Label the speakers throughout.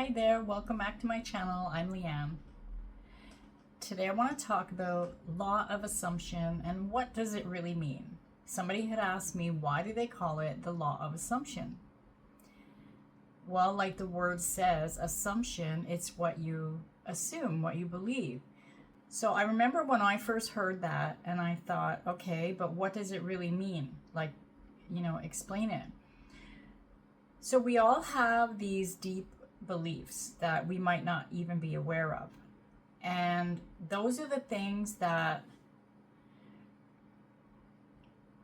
Speaker 1: Hi there, welcome back to my channel. I'm Leanne. Today I want to talk about law of assumption and what does it really mean. Somebody had asked me, why do they call it the law of assumption? Well, like the word says, assumption, it's what you assume, what you believe. So I remember when I first heard that and I thought, okay, but what does it really mean? Like, explain it. So we all have these deep beliefs that we might not even be aware of. And those are the things that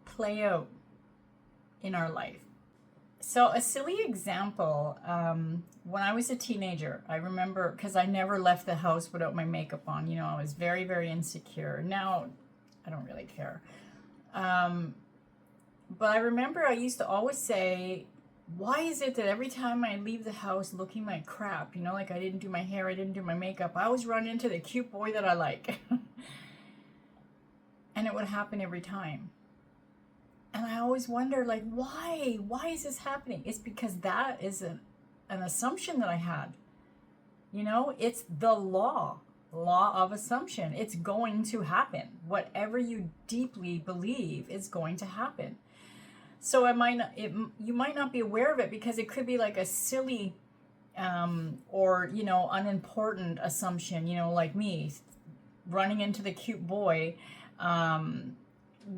Speaker 1: play out in our life. So a silly example, when I was a teenager, I remember, because I never left the house without my makeup on, I was very, very insecure. Now, I don't really care. But I remember I used to always say, why is it that every time I leave the house looking like crap, like I didn't do my hair, I didn't do my makeup, I always run into the cute boy that I like. And it would happen every time. And I always wonder, like, why is this happening? It's because that is an assumption that I had. It's the law of assumption. It's going to happen. Whatever you deeply believe is going to happen. So you might not be aware of it because it could be like a silly or unimportant assumption, like me running into the cute boy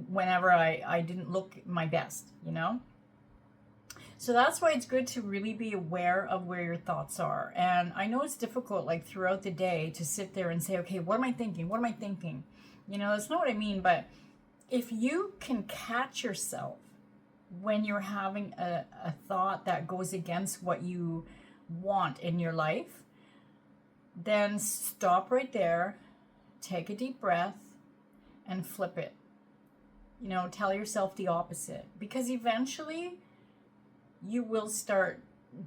Speaker 1: whenever I didn't look my best. So that's why it's good to really be aware of where your thoughts are. And I know it's difficult, like throughout the day, to sit there and say, okay, what am I thinking? What am I thinking? That's not what I mean. But if you can catch yourself when you're having a thought that goes against what you want in your life, then stop right there, take a deep breath, and flip it. Tell yourself the opposite, because eventually you will start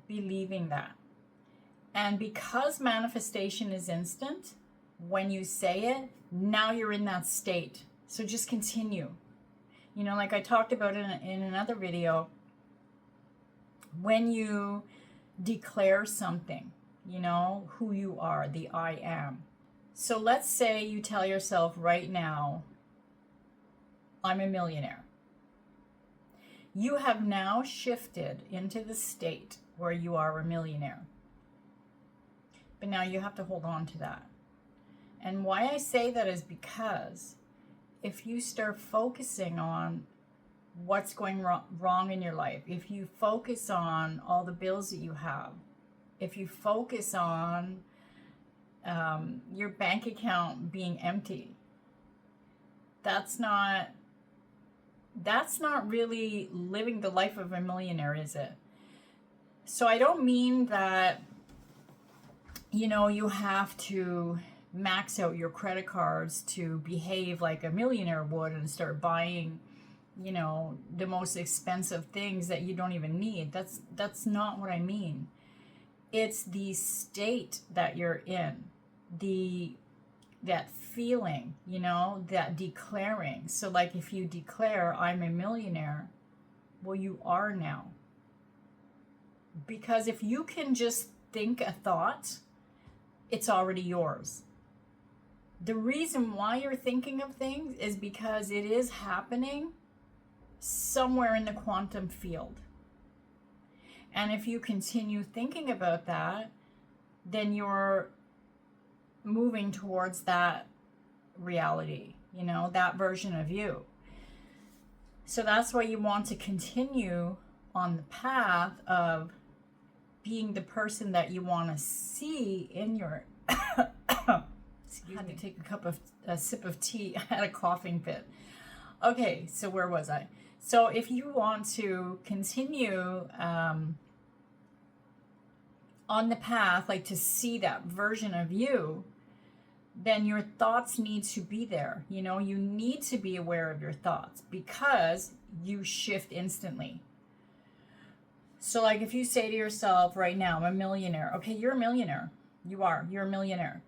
Speaker 1: believing that. And because manifestation is instant, when you say it, now you're in that state. So just continue. Like I talked about in another video, when you declare something, who you are, the I am. So let's say you tell yourself right now, I'm a millionaire. You have now shifted into the state where you are a millionaire. But now you have to hold on to that. And why I say that is because if you start focusing on what's going wrong in your life, if you focus on all the bills that you have, if you focus on your bank account being empty, that's not really living the life of a millionaire, is it? So I don't mean that, you have to max out your credit cards to behave like a millionaire would and start buying, the most expensive things that you don't even need. That's not what I mean. It's the state that you're in, that feeling, that declaring. So like if you declare, I'm a millionaire, well, you are now. Because if you can just think a thought, it's already yours. The reason why you're thinking of things is because it is happening somewhere in the quantum field. And if you continue thinking about that, then you're moving towards that reality, that version of you. So that's why you want to continue on the path of being the person that you want to see in your excuse me. I had to take a sip of tea. I had a coughing fit. Okay, so where was I? So if you want to continue on the path, like to see that version of you, then your thoughts need to be there. You need to be aware of your thoughts because you shift instantly. So like if you say to yourself right now, I'm a millionaire. Okay, you're a millionaire. You're a millionaire.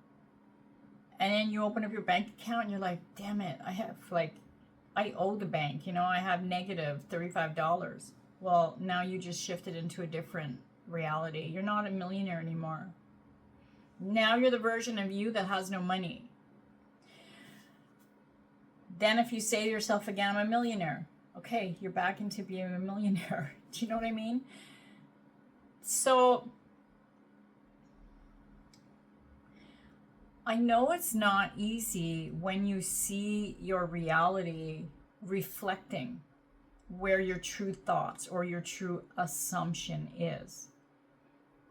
Speaker 1: And then you open up your bank account and you're like, damn it, I owe the bank, I have negative $35. Well, now you just shifted into a different reality. You're not a millionaire anymore. Now you're the version of you that has no money. Then if you say to yourself again, I'm a millionaire. Okay, you're back into being a millionaire. Do you know what I mean? So I know it's not easy when you see your reality reflecting where your true thoughts or your true assumption is.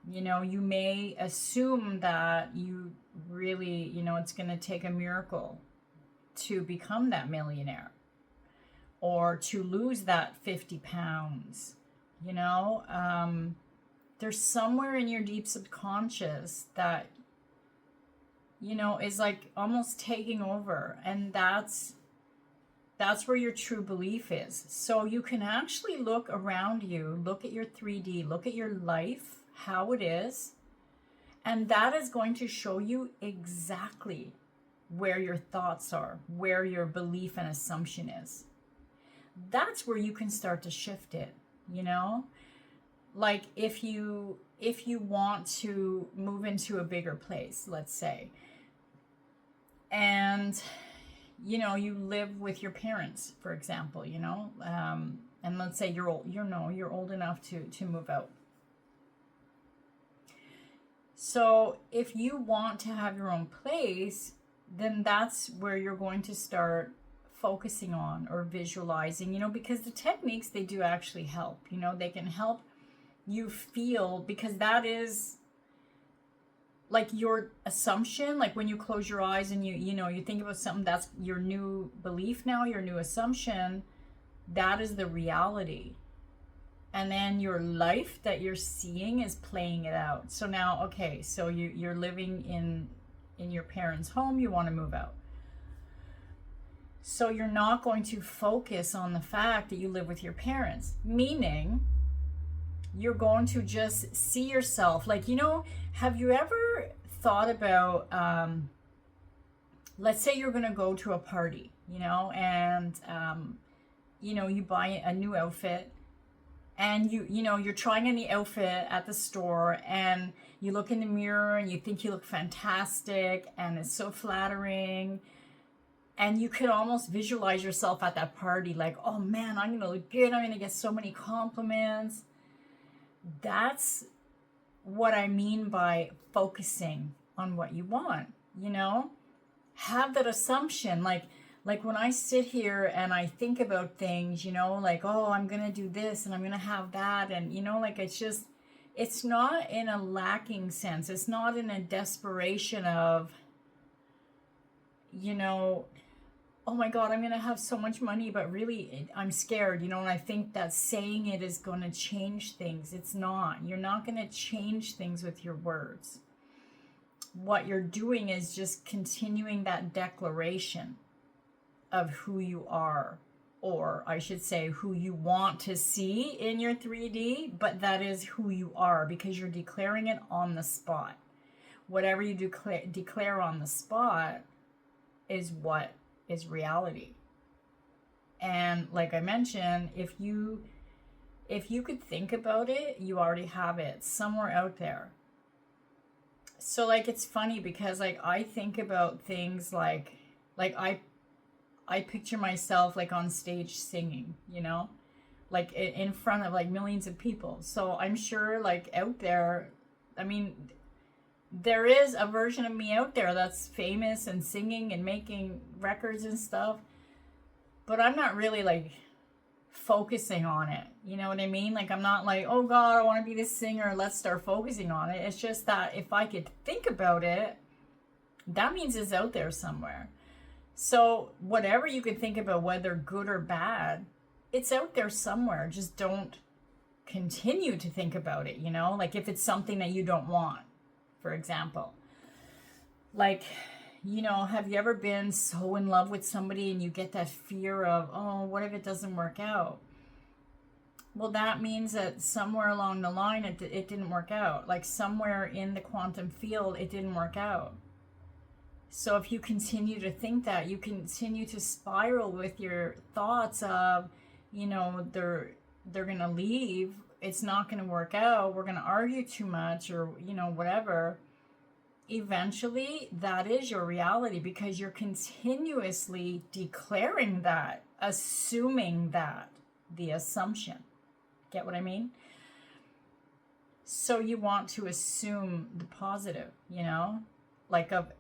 Speaker 1: You know, you may assume that you really, it's going to take a miracle to become that millionaire or to lose that 50 pounds. There's somewhere in your deep subconscious that is like almost taking over, and that's where your true belief is. So you can actually look around you, look at your 3D, look at your life, how it is, and that is going to show you exactly where your thoughts are, where your belief and assumption is. That's where you can start to shift it. Like if you want to move into a bigger place, let's say, and you live with your parents, for example, and let's say you're old enough to move out. So if you want to have your own place, then that's where you're going to start focusing on or visualizing, because the techniques, they do actually help. They can help you feel, because that is like your assumption. Like when you close your eyes and you think about something, that's your new belief now, your new assumption. That is the reality. And then your life that you're seeing is playing it out. So now, okay, so you're living in your parents' home, you want to move out. So you're not going to focus on the fact that you live with your parents, meaning you're going to just see yourself. Like, have you ever thought about, let's say you're going to go to a party, and, you buy a new outfit, and you're trying on the outfit at the store, and you look in the mirror and you think you look fantastic and it's so flattering. And you could almost visualize yourself at that party like, oh man, I'm going to look good. I'm going to get so many compliments. That's what I mean by focusing on what you want, Have that assumption. Like when I sit here and I think about things, like, oh, I'm going to do this and I'm going to have that. And, it's not in a lacking sense. It's not in a desperation of, oh my God, I'm going to have so much money, but really I'm scared, and I think that saying it is going to change things. It's not. You're not going to change things with your words. What you're doing is just continuing that declaration of who you are, or I should say who you want to see in your 3D, but that is who you are, because you're declaring it on the spot. Whatever you declare on the spot is what is reality. And like I mentioned, if you could think about it, you already have it somewhere out there. So like, it's funny because like I think about things like I picture myself like on stage singing, like in front of like millions of people. So I'm sure like out there, I mean, there is a version of me out there that's famous and singing and making records and stuff, but I'm not really like focusing on it. You know what I mean? Like, I'm not like, oh God, I want to be this singer, let's start focusing on it. It's just that if I could think about it, that means it's out there somewhere. So whatever you could think about, whether good or bad, it's out there somewhere. Just don't continue to think about it, like if it's something that you don't want, for example. Like, have you ever been so in love with somebody and you get that fear of, oh, what if it doesn't work out? Well, that means that somewhere along the line, it didn't work out. Like somewhere in the quantum field, it didn't work out. So if you continue to think that, you continue to spiral with your thoughts of, they're going to leave, it's not going to work out, we're going to argue too much, or, whatever. eventually that is your reality because you're continuously declaring that, assuming that, the assumption. Get what I mean? So you want to assume the positive, like of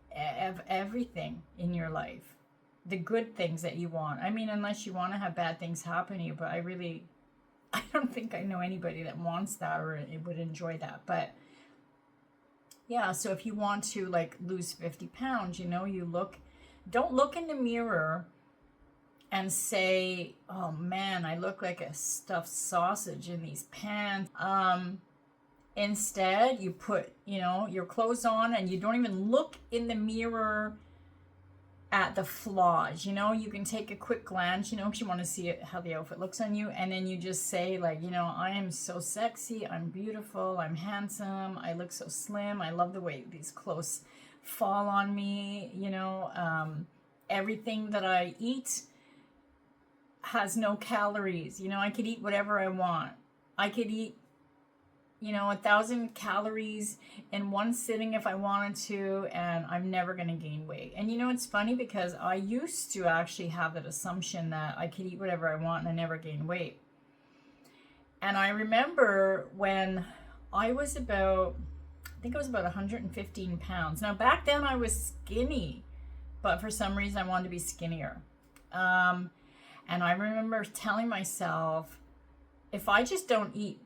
Speaker 1: everything in your life, the good things that you want. I mean, unless you want to have bad things happen to you, but I don't think I know anybody that wants that or it would enjoy that. But yeah, so if you want to like lose 50 pounds, don't look in the mirror and say, oh man, I look like a stuffed sausage in these pants. Instead, you put, your clothes on and you don't even look in the mirror at the flaws. You can take a quick glance, because you want to see how the outfit looks on you. And then you just say like, I am so sexy. I'm beautiful. I'm handsome. I look so slim. I love the way these clothes fall on me. Everything that I eat has no calories. I could eat whatever I want. I could eat 1,000 calories in one sitting if I wanted to, and I'm never going to gain weight. And it's funny because I used to actually have that assumption that I could eat whatever I want and I never gain weight. And I remember when I was about 115 pounds. Now back then I was skinny, but for some reason I wanted to be skinnier. And I remember telling myself, if I just don't eat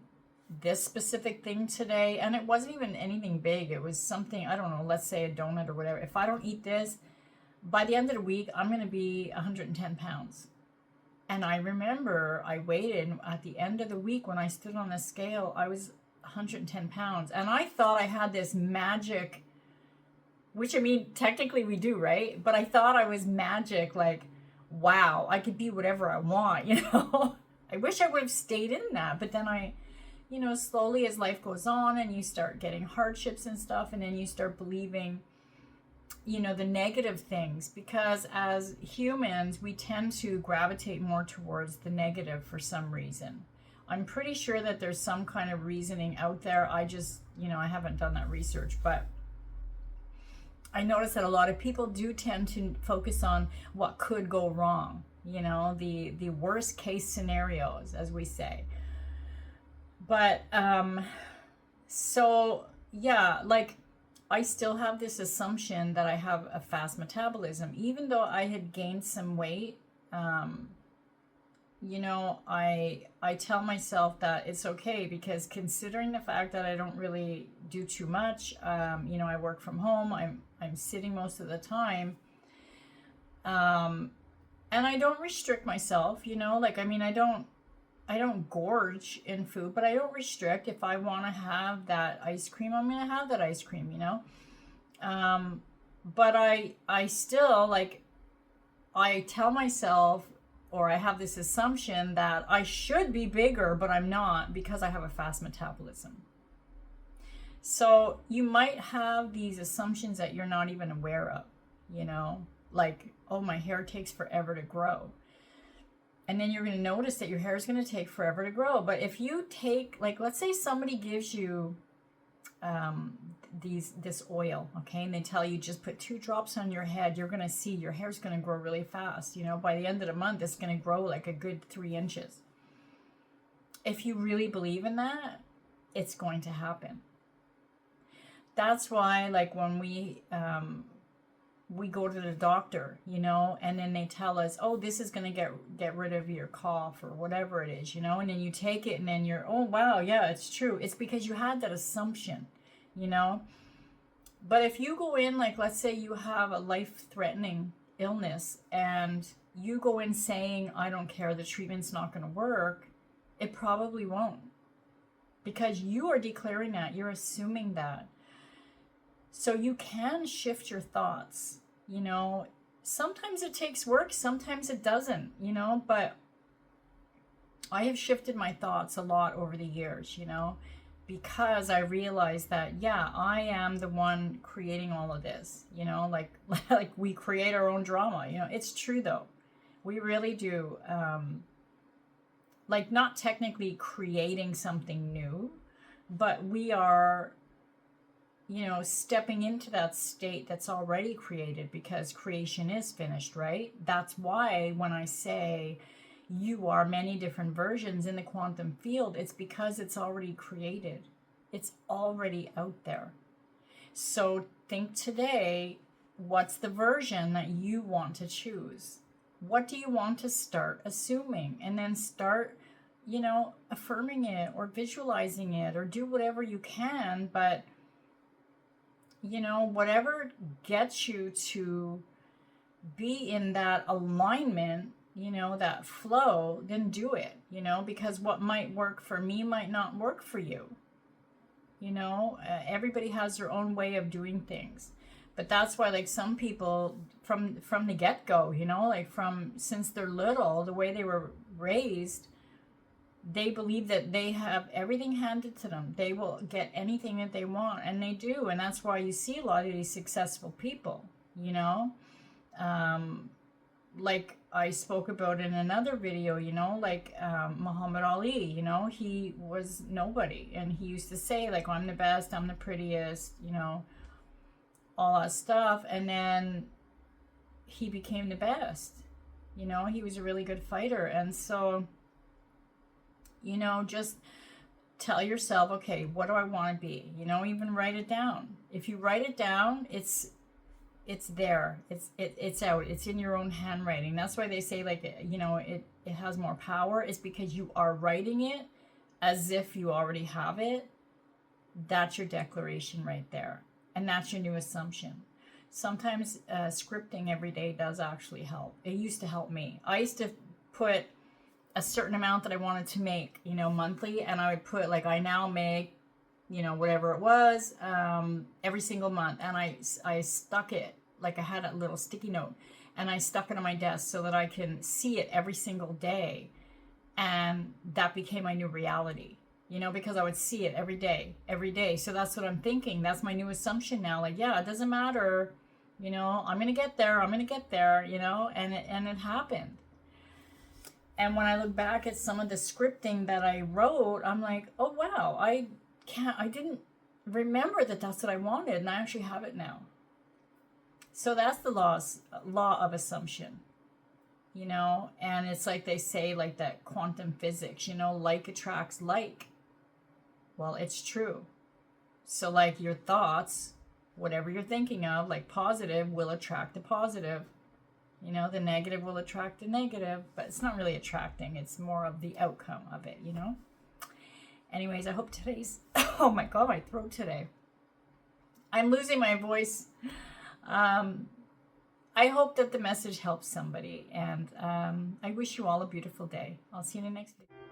Speaker 1: this specific thing today, and it wasn't even anything big, it was something, I don't know, let's say a donut or whatever. If I don't eat this, by the end of the week, I'm going to be 110 pounds. And I remember I weighed at the end of the week when I stood on the scale, I was 110 pounds. And I thought I had this magic, which I mean, technically we do, right? But I thought I was magic, like, wow, I could be whatever I want, I wish I would have stayed in that, but then slowly as life goes on and you start getting hardships and stuff, and then you start believing, the negative things, because as humans, we tend to gravitate more towards the negative for some reason. I'm pretty sure that there's some kind of reasoning out there. I just, I haven't done that research, but I notice that a lot of people do tend to focus on what could go wrong, the worst case scenarios, as we say. But so yeah, like I still have this assumption that I have a fast metabolism, even though I had gained some weight. I tell myself that it's okay, because considering the fact that I don't really do too much, I work from home, I'm sitting most of the time, and I don't restrict myself, I don't gorge in food, but I don't restrict. If I want to have that ice cream, I'm going to have that ice cream, But I still, I tell myself, or I have this assumption that I should be bigger, but I'm not, because I have a fast metabolism. So you might have these assumptions that you're not even aware of, like, oh, my hair takes forever to grow. And then you're going to notice that your hair is going to take forever to grow. But if you take, like, let's say somebody gives you this oil, okay, and they tell you just put 2 drops on your head, you're going to see your hair's going to grow really fast. By the end of the month, it's going to grow like a good 3 inches. If you really believe in that, it's going to happen. That's why, like, when we go to the doctor, and then they tell us, oh, this is going to get rid of your cough or whatever it is, and then you take it and then you're, oh, wow, yeah, it's true. It's because you had that assumption, But if you go in, like, let's say you have a life-threatening illness and you go in saying, I don't care, the treatment's not going to work, it probably won't. Because you are declaring that, you're assuming that. So you can shift your thoughts, Sometimes it takes work, sometimes it doesn't, but I have shifted my thoughts a lot over the years, because I realized that, yeah, I am the one creating all of this, like we create our own drama, It's true though. We really do. Like, not technically creating something new, but we are stepping into that state that's already created, because creation is finished, right? That's why when I say you are many different versions in the quantum field, it's because it's already created. It's already out there. So think today, what's the version that you want to choose? What do you want to start assuming? And then start, affirming it or visualizing it, or do whatever you can. But, whatever gets you to be in that alignment, that flow, then do it, because what might work for me might not work for you. Everybody has their own way of doing things. But that's why, like, some people from the get-go, like from since they're little, the way they were raised, they believe that they have everything handed to them. They will get anything that they want, and they do. And that's why you see a lot of these successful people, like I spoke about in another video, like Muhammad Ali, he was nobody. And he used to say, like, I'm the best, I'm the prettiest, all that stuff. And then he became the best. He was a really good fighter. And so, just tell yourself, okay, what do I want to be? Even write it down. If you write it down, it's there. It's out. It's in your own handwriting. That's why they say, like, it has more power. It's because you are writing it as if you already have it. That's your declaration right there. And that's your new assumption. Sometimes scripting every day does actually help. It used to help me. I used to put a certain amount that I wanted to make, monthly. And I would put, like, I now make, whatever it was, every single month. And I stuck it, like I had a little sticky note, and I stuck it on my desk so that I can see it every single day. And that became my new reality, because I would see it every day. So that's what I'm thinking. That's my new assumption now. Like, yeah, it doesn't matter, I'm going to get there, and it happened. And when I look back at some of the scripting that I wrote, I'm like, oh, wow, I didn't remember that that's what I wanted, and I actually have it now. So that's the law of assumption, and it's like they say, like that quantum physics, like attracts like. Well, it's true. So, like, your thoughts, whatever you're thinking of, like positive, will attract the positive. The negative will attract the negative, but it's not really attracting. It's more of the outcome of it, Anyways, I hope today's, oh my God, my throat today. I'm losing my voice. I hope that the message helps somebody, and I wish you all a beautiful day. I'll see you in the next video.